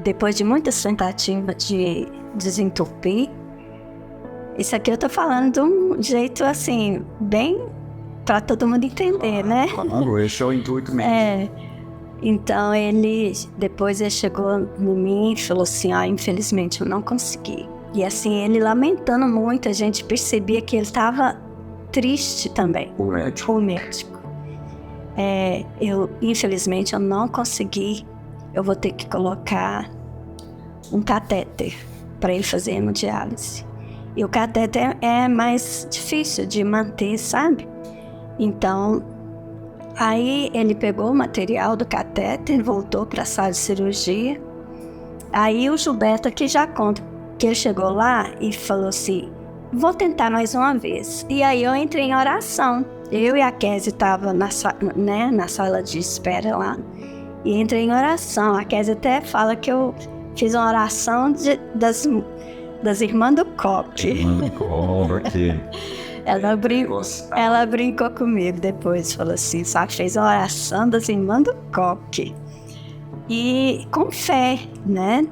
depois de muitas tentativas de desentupir, isso aqui eu tô falando de um jeito assim, bem para todo mundo entender, né? Claro, esse é o intuito mesmo. Então depois ele chegou em mim e falou assim, infelizmente eu não consegui. E assim, ele lamentando muito, a gente percebia que ele estava triste também. O médico. Infelizmente eu não consegui, eu vou ter que colocar um catéter para ele fazer hemodiálise. E o catéter é mais difícil de manter, sabe? Então, aí ele pegou o material do catéter, voltou para a sala de cirurgia. Aí o Gilberto aqui já conta que ele chegou lá e falou assim, vou tentar mais uma vez. E aí eu entrei em oração. Eu e a Kézia estavam na sala de espera lá. E entrei em oração. A Kézia até fala que eu fiz uma oração das irmãs do Coque. Ela brincou comigo depois, falou assim, só fez a oração das irmãs do Coque. E com fé, né?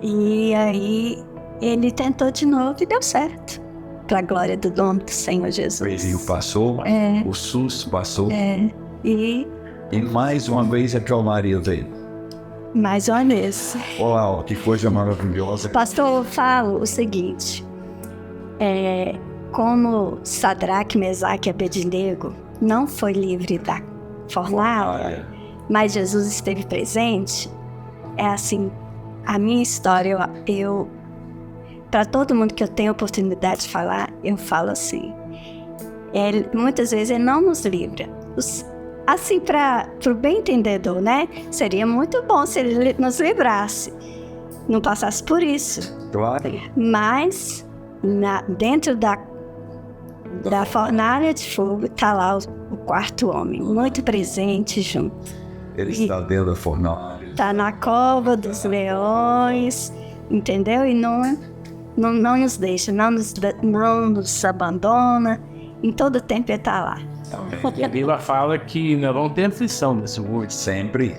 E aí ele tentou de novo e deu certo. Para a glória do nome do Senhor Jesus. O presídio passou, o susto passou. E mais uma vez a calmaria veio. Mais uma vez. Olá, que coisa maravilhosa. Pastor, eu falo o seguinte, como Sadraque, Mesaque e Abednego não foi livre da fornalha, mas Jesus esteve presente, é assim, a minha história, eu para todo mundo que eu tenho oportunidade de falar, eu falo assim, muitas vezes ele não nos livra, assim, para o bem entendedor, né? Seria muito bom se ele nos livrasse, não passasse por isso. Claro. Mas dentro da fornalha de fogo está lá o quarto homem, muito presente junto. Ele está dentro da fornalha. Está na cova dos leões, entendeu? E não nos deixa, não nos abandona. Em todo tempo ele está lá. E a Bíblia fala que nós vamos ter aflição nesse mundo. Sempre.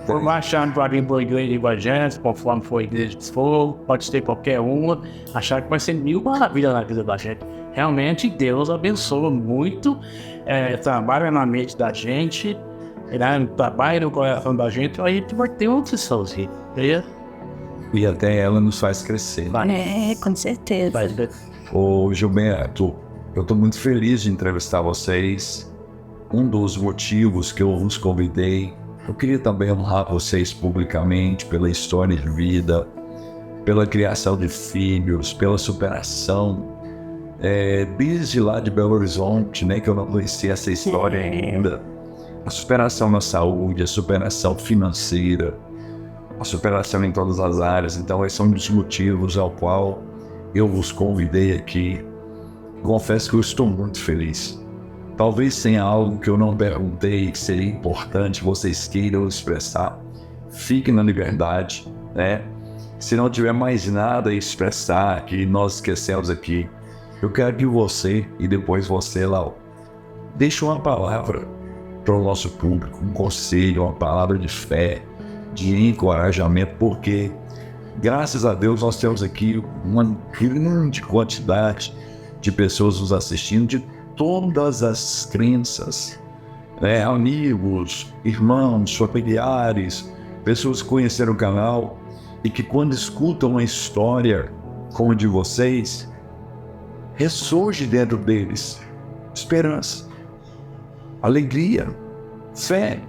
Por achar que vai vir para a igreja evangélica, conforme for a igreja de fogo, pode ter qualquer uma, achar que vai ser 1000 maravilhas na vida da gente. Realmente Deus abençoa muito, trabalha na mente da gente, trabalha no coração da gente, aí a gente vai ter uma afliçãozinha. E até ela nos faz crescer. Com certeza. Ô Gilberto, eu estou muito feliz de entrevistar vocês. Um dos motivos que eu vos convidei, eu queria também honrar vocês publicamente pela história de vida, pela criação de filhos, pela superação. Desde lá de Belo Horizonte, né, que eu não conhecia essa história ainda. A superação na saúde, a superação financeira, a superação em todas as áreas. Então, esses são um dos motivos ao qual eu vos convidei aqui. Confesso que eu estou muito feliz. Talvez tenha algo que eu não perguntei que seria importante, vocês queiram expressar. Fiquem na liberdade, né? Se não tiver mais nada a expressar que nós esquecemos aqui, eu quero que você e depois você, Lau, deixe uma palavra para o nosso público, um conselho, uma palavra de fé, de encorajamento, porque graças a Deus nós temos aqui uma grande quantidade de pessoas nos assistindo de todas as crenças, né? Amigos, irmãos, familiares, pessoas que conheceram o canal e que quando escutam uma história como a de vocês, ressurge dentro deles esperança, alegria, fé.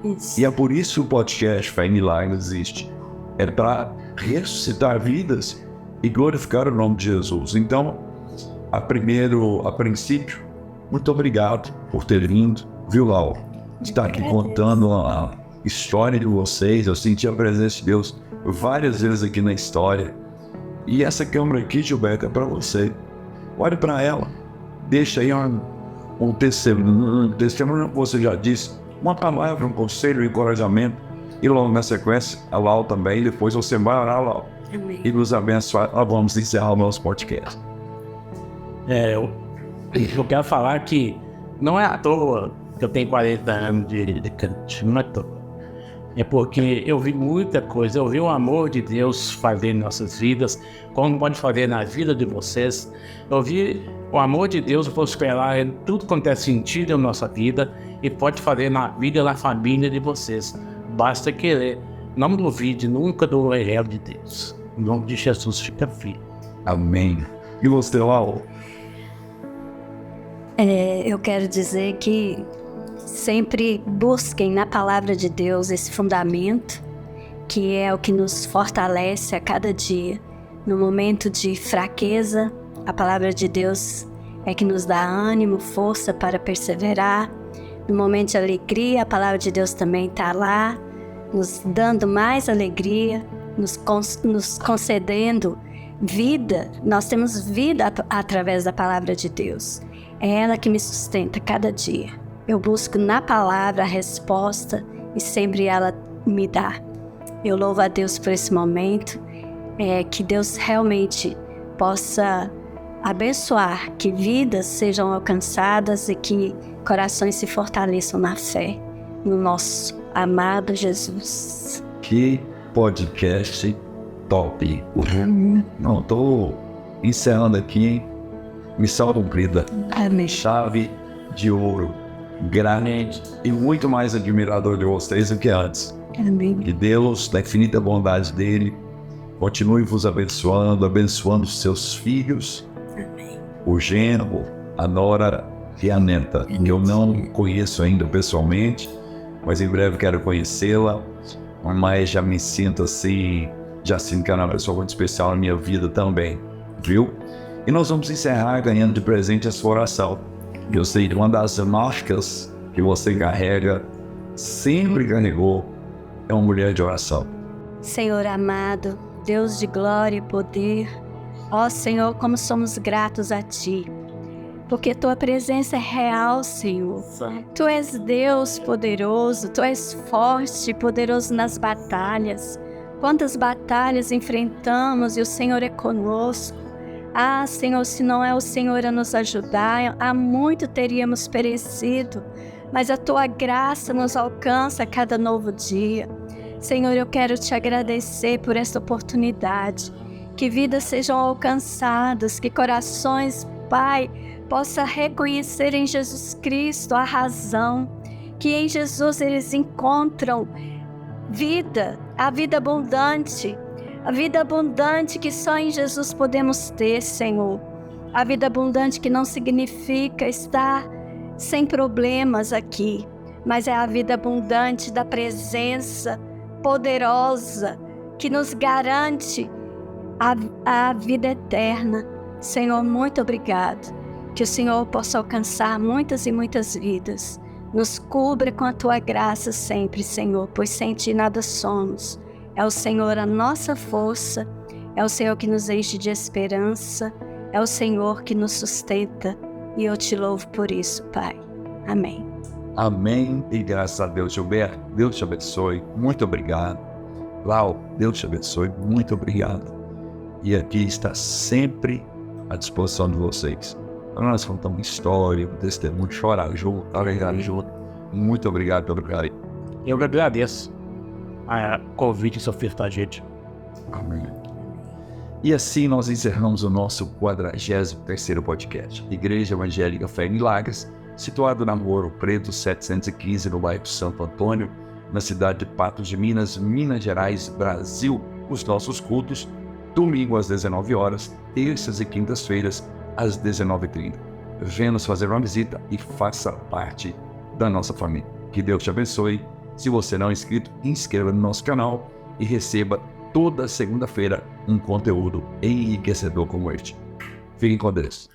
Isso. E é por isso que o podcast Fé em Milagres existe. É para ressuscitar vidas e glorificar o nome de Jesus. Então, a princípio, muito obrigado por ter vindo, viu, Lau? Estar aqui contando a história de vocês. Eu senti a presença de Deus várias vezes aqui na história. E essa câmera aqui, Gilberto, é para você. Olhe para ela. Deixa aí um testemunho, como você já disse, uma palavra, um conselho, um encorajamento. E logo na sequência, a Lau também. Depois você vai orar, Lau. Amém. E nos abençoar. Nós vamos encerrar o nosso podcast. Eu quero falar que não é à toa que eu tenho 40 anos de crente, não é à toa. É porque eu vi muita coisa, eu vi o amor de Deus fazer em nossas vidas, como pode fazer na vida de vocês. Eu vi o amor de Deus prosperar em tudo quanto é sentido na nossa vida e pode fazer na vida e na família de vocês. Basta querer. Não duvide nunca do evangelho de Deus. Em nome de Jesus, fica firme. Amém. E você, Lau? Eu quero dizer que sempre busquem na palavra de Deus esse fundamento, que é o que nos fortalece a cada dia. No momento de fraqueza, a palavra de Deus é que nos dá ânimo, força para perseverar. No momento de alegria, a palavra de Deus também está lá, nos dando mais alegria, nos concedendo vida. Nós temos vida através da palavra de Deus. É ela que me sustenta cada dia. Eu busco na palavra a resposta e sempre ela me dá. Eu louvo a Deus por esse momento, que Deus realmente possa abençoar, que vidas sejam alcançadas e que corações se fortaleçam na fé, no nosso amado Jesus. Que podcast top. Não, estou encerrando aqui, hein? Missão cumprida. Amém. Chave de ouro. Grande e muito mais admirador de vocês do que antes. Amém. Que Deus, da infinita bondade dele, continue vos abençoando, abençoando os seus filhos, Amém. o genro, a nora e a neta. Eu não conheço ainda pessoalmente, mas em breve quero conhecê-la. Mas já me sinto assim, já sinto que é uma pessoa muito especial na minha vida também, viu? E nós vamos encerrar ganhando de presente a sua oração. Eu sei que uma das marcas que você carrega, sempre carregou, é uma mulher de oração. Senhor amado, Deus de glória e poder, ó Senhor, como somos gratos a Ti, porque Tua presença é real, Senhor. Tu és Deus poderoso, Tu és forte e poderoso nas batalhas. Quantas batalhas enfrentamos e o Senhor é conosco. Ah, Senhor, se não é o Senhor a nos ajudar, há muito teríamos perecido, mas a Tua graça nos alcança a cada novo dia. Senhor, eu quero Te agradecer por esta oportunidade, que vidas sejam alcançadas, que corações, Pai, possa reconhecer em Jesus Cristo a razão, que em Jesus eles encontram vida, a vida abundante, que só em Jesus podemos ter, Senhor. A vida abundante que não significa estar sem problemas aqui, mas é a vida abundante da presença poderosa que nos garante a vida eterna. Senhor, muito obrigado. Que o Senhor possa alcançar muitas e muitas vidas. Nos cubra com a Tua graça sempre, Senhor, pois sem Ti nada somos. É o Senhor a nossa força, é o Senhor que nos enche de esperança, é o Senhor que nos sustenta, e eu Te louvo por isso, Pai. Amém. Amém e graças a Deus. Gilberto, Deus te abençoe, muito obrigado. Lau, Deus te abençoe, muito obrigado. E aqui está sempre à disposição de vocês. Nós contamos história, testemunho, chorar junto, alegrar junto. Muito obrigado pelo carinho. Eu agradeço a convite que você fez pra gente. Amém. E assim nós encerramos o nosso 43º podcast. Igreja Evangélica Fé e Milagres, situado na Rua Ouro Preto, 715, no bairro Santo Antônio, na cidade de Patos de Minas, Minas Gerais, Brasil. Os nossos cultos, domingo às 19 horas, terças e quintas-feiras às 19h30. Venha-nos fazer uma visita e faça parte da nossa família. Que Deus te abençoe. Se você não é inscrito, inscreva no nosso canal e receba toda segunda-feira um conteúdo enriquecedor como este. Fiquem com Deus.